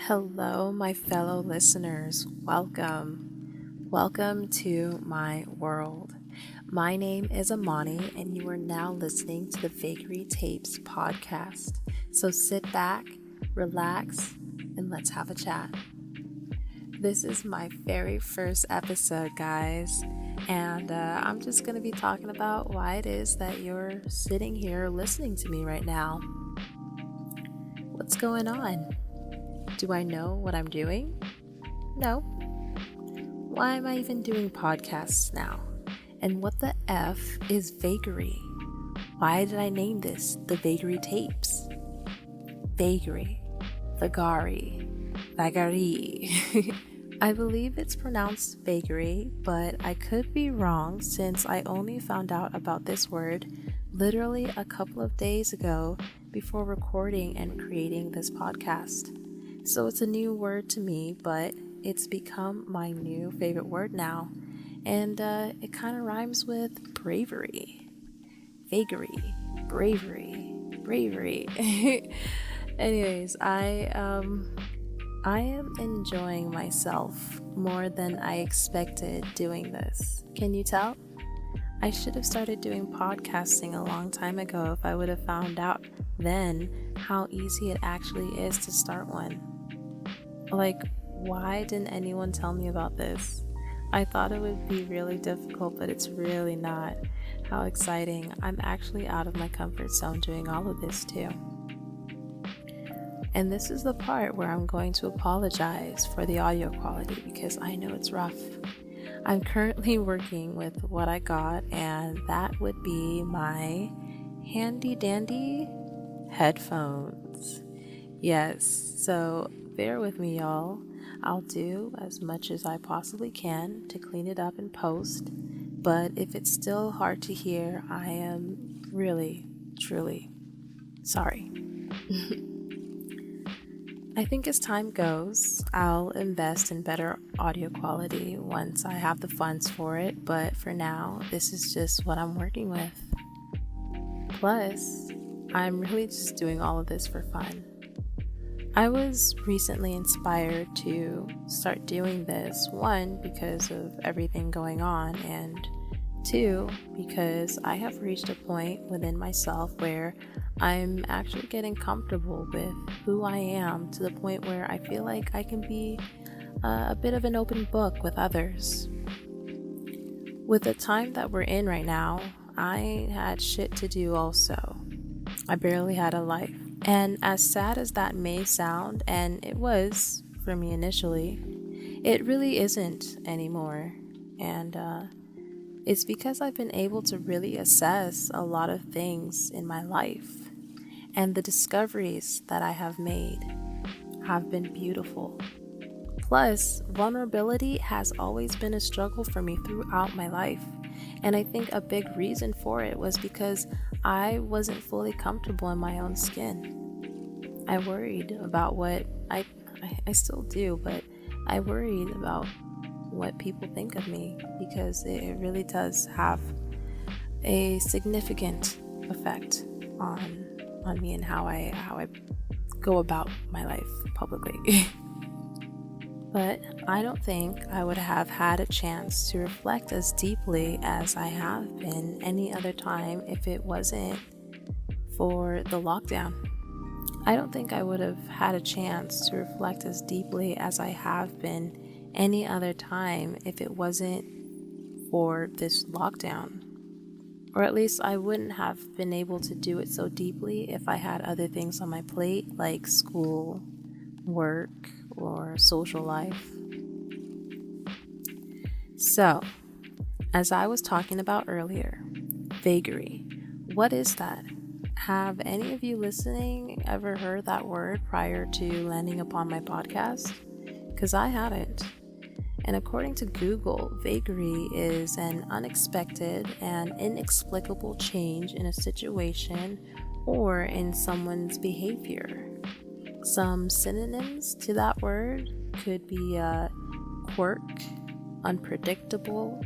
Hello, my fellow listeners. Welcome. Welcome to my world. My name is Amani, and you are now listening to the Vagary Tapes Podcast. So sit back, relax, and let's have a chat. This is my very first episode, guys, and I'm just going to be talking about why it is that you're sitting here listening to me right now. What's going on? Do I know what I'm doing? No. Why am I even doing podcasts now? And what the F is Vagary? Why did I name this the Vagary Tapes? Vagary. Vagary. I believe it's pronounced Vagary, but I could be wrong since I only found out about this word literally a couple of days ago before recording and creating this podcast. So it's a new word to me, but it's become my new favorite word now. And it kind of rhymes with bravery. Vagary, bravery. Anyways, I am enjoying myself more than I expected doing this. Can you tell? I should have started doing podcasting a long time ago if I would have found out then how easy it actually is to start one. Like, why didn't anyone tell me about this? I thought it would be really difficult, but it's really not. How exciting. I'm actually out of my comfort zone doing all of this too. And this is the part where I'm going to apologize for the audio quality because I know it's rough. I'm currently working with what I got, and that would be my handy dandy headphones. Yes, so bear with me, y'all. I'll do as much as I possibly can to clean it up and post, but if it's still hard to hear, I am really, truly sorry. I think as time goes, I'll invest in better audio quality once I have the funds for it, but for now, this is just what I'm working with. Plus, I'm really just doing all of this for fun. I was recently inspired to start doing this, one, because of everything going on, and two, because I have reached a point within myself where I'm actually getting comfortable with who I am to the point where I feel like I can be a bit of an open book with others. With the time that we're in right now, I had shit to do also. I barely had a life. And as sad as that may sound, and it was for me initially, it really isn't anymore. And it's because I've been able to really assess a lot of things in my life. And the discoveries that I have made have been beautiful. Plus, vulnerability has always been a struggle for me throughout my life. And I think a big reason for it was because I wasn't fully comfortable in my own skin. I worried about what I still do, but I worried about what people think of me because it really does have a significant effect on me and how I go about my life publicly. But I don't think I would have had a chance to reflect as deeply as I have been any other time if it wasn't for the lockdown. I don't think I would have had a chance to reflect as deeply as I have been any other time if it wasn't for this lockdown. Or at least I wouldn't have been able to do it so deeply if I had other things on my plate like school, work, or social life. So, as I was talking about earlier, vagary. What is that? Have any of you listening ever heard that word prior to landing upon my podcast? Because I hadn't. And according to Google, vagary is an unexpected and inexplicable change in a situation or in someone's behavior. Some synonyms to that word could be a quirk, unpredictable,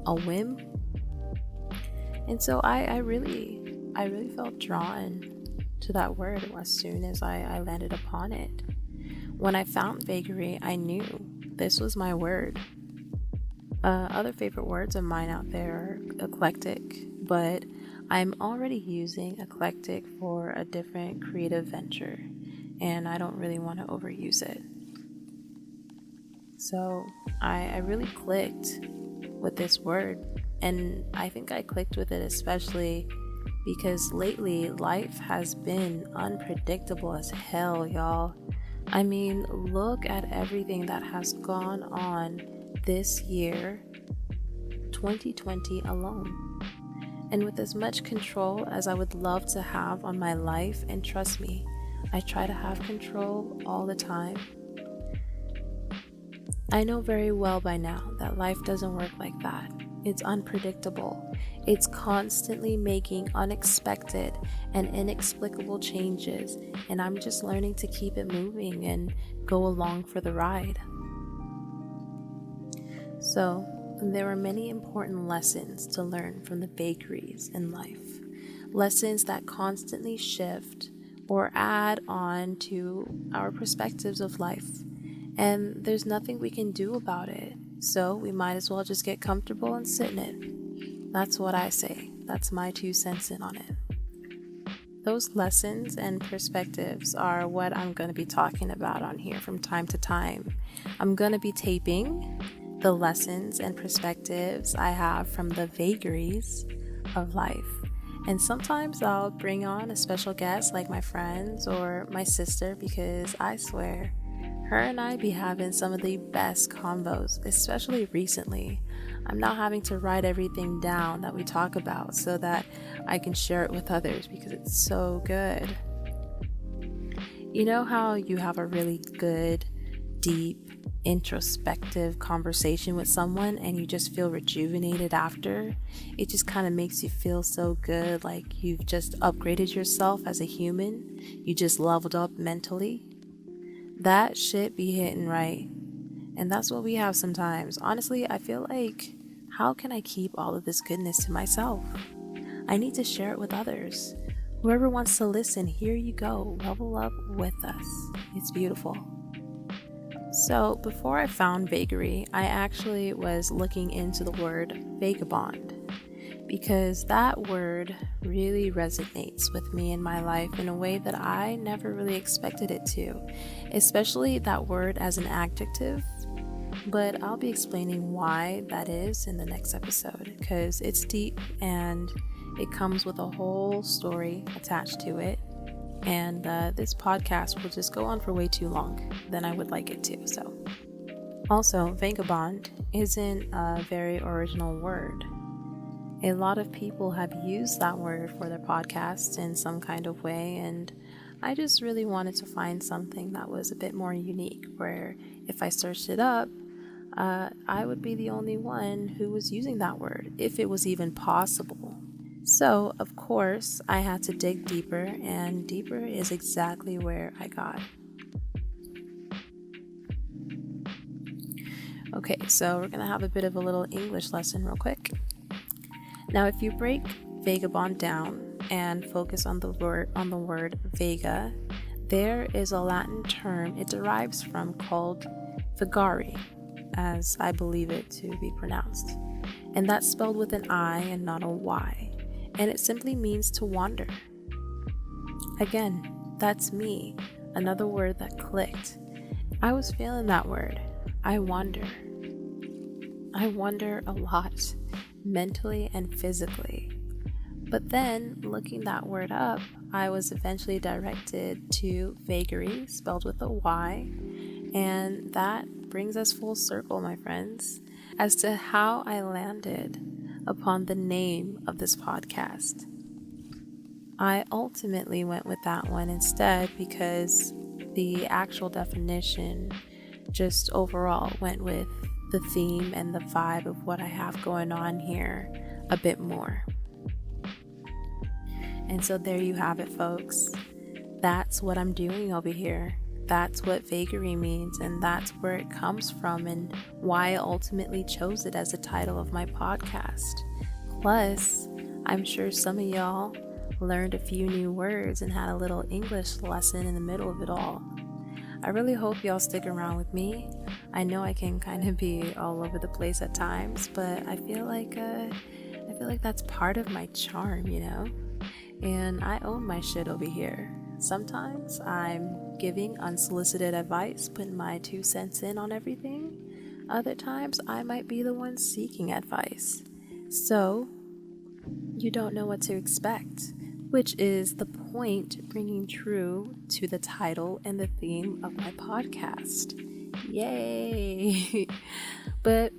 a whim. And so I really felt drawn to that word as soon as I landed upon it. When I found Vagary, I knew this was my word. Other favorite words of mine out there are eclectic, but I'm already using eclectic for a different creative venture, and I don't really want to overuse it. So I really clicked with this word, and I think I clicked with it especially because lately life has been unpredictable as hell, y'all. I mean, look at everything that has gone on this year, 2020 alone. And with as much control as I would love to have on my life, and trust me, I try to have control all the time, I know very well by now that life doesn't work like that. It's unpredictable. It's constantly making unexpected and inexplicable changes, and I'm just learning to keep it moving and go along for the ride. So, there are many important lessons to learn from the vagaries in life. Lessons that constantly shift or add on to our perspectives of life. And there's nothing we can do about it. So we might as well just get comfortable and sit in it. That's what I say. That's my 2 cents in on it. Those lessons and perspectives are what I'm going to be talking about on here from time to time. I'm going to be taping the lessons and perspectives I have from the vagaries of life. And sometimes I'll bring on a special guest like my friends or my sister, because I swear, her and I be having some of the best combos, especially recently. I'm now having to write everything down that we talk about so that I can share it with others because it's so good. You know how you have a really good, deep, introspective conversation with someone and you just feel rejuvenated after? It just kind of makes you feel so good, like you've just upgraded yourself as a human. You just leveled up mentally. That shit be hitting right. And that's what we have sometimes. Honestly, I feel like, how can I keep all of this goodness to myself? I need to share it with others. Whoever wants to listen, here you go. Level up with us. It's beautiful. So, before I found Vagary, I actually was looking into the word vagabond, because that word really resonates with me in my life in a way that I never really expected it to, especially that word as an adjective. But I'll be explaining why that is in the next episode, because it's deep and it comes with a whole story attached to it. And this podcast will just go on for way too long than I would like it to. So, also, vagabond isn't a very original word. A lot of people have used that word for their podcasts in some kind of way, and I just really wanted to find something that was a bit more unique, where if I searched it up, I would be the only one who was using that word, if it was even possible. So, of course, I had to dig deeper, and deeper is exactly where I got. Okay, so we're going to have a bit of a little English lesson real quick. Now, if you break vagabond down and focus on the word vega, there is a Latin term it derives from called vagare, as I believe it to be pronounced. And that's spelled with an I and not a Y. And it simply means to wander. Again, that's me, another word that clicked. I was feeling that word. I wonder. I wonder a lot, mentally and physically. But then, looking that word up, I was eventually directed to vagary, spelled with a Y, and that brings us full circle, my friends, as to how I landed upon the name of this podcast. I ultimately went with that one instead because the actual definition just overall went with the theme and the vibe of what I have going on here a bit more. And so there you have it, folks. That's what I'm doing over here. That's what vagary means, and that's where it comes from and why I ultimately chose it as the title of my podcast. Plus, I'm sure some of y'all learned a few new words and had a little English lesson in the middle of it all. I really hope y'all stick around with me. I know I can kind of be all over the place at times, but I feel like that's part of my charm, And I own my shit over here. Sometimes I'm giving unsolicited advice, putting my 2 cents in on everything. Other times I might be the one seeking advice. So you don't know what to expect, which is the point, ringing true to the title and the theme of my podcast. Yay! But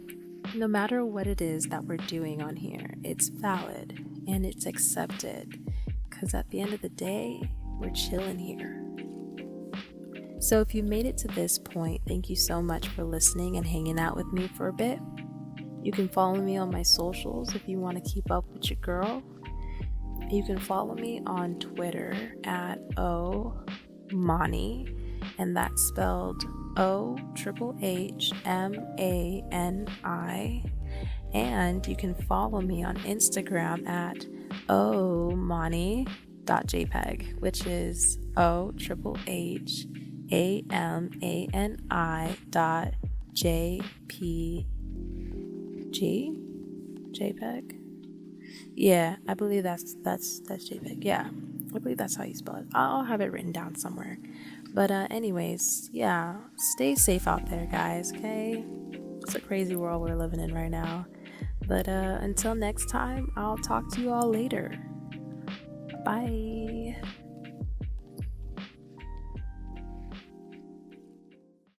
no matter what it is that we're doing on here, it's valid and it's accepted, because at the end of the day, we're chilling here. So if you made it to this point, thank you so much for listening and hanging out with me for a bit. You can follow me on my socials if you want to keep up with your girl. You can follow me on Twitter at omani, and that's spelled OHHMANI. And you can follow me on Instagram at omani.jpg, which is OHHAMANI.jpg. JPEG? Yeah, I believe that's JPEG. Yeah, I believe that's how you spell it. I'll have it written down somewhere. But anyways, yeah, stay safe out there, guys, okay? It's a crazy world we're living in right now. But until next time, I'll talk to you all later. Bye.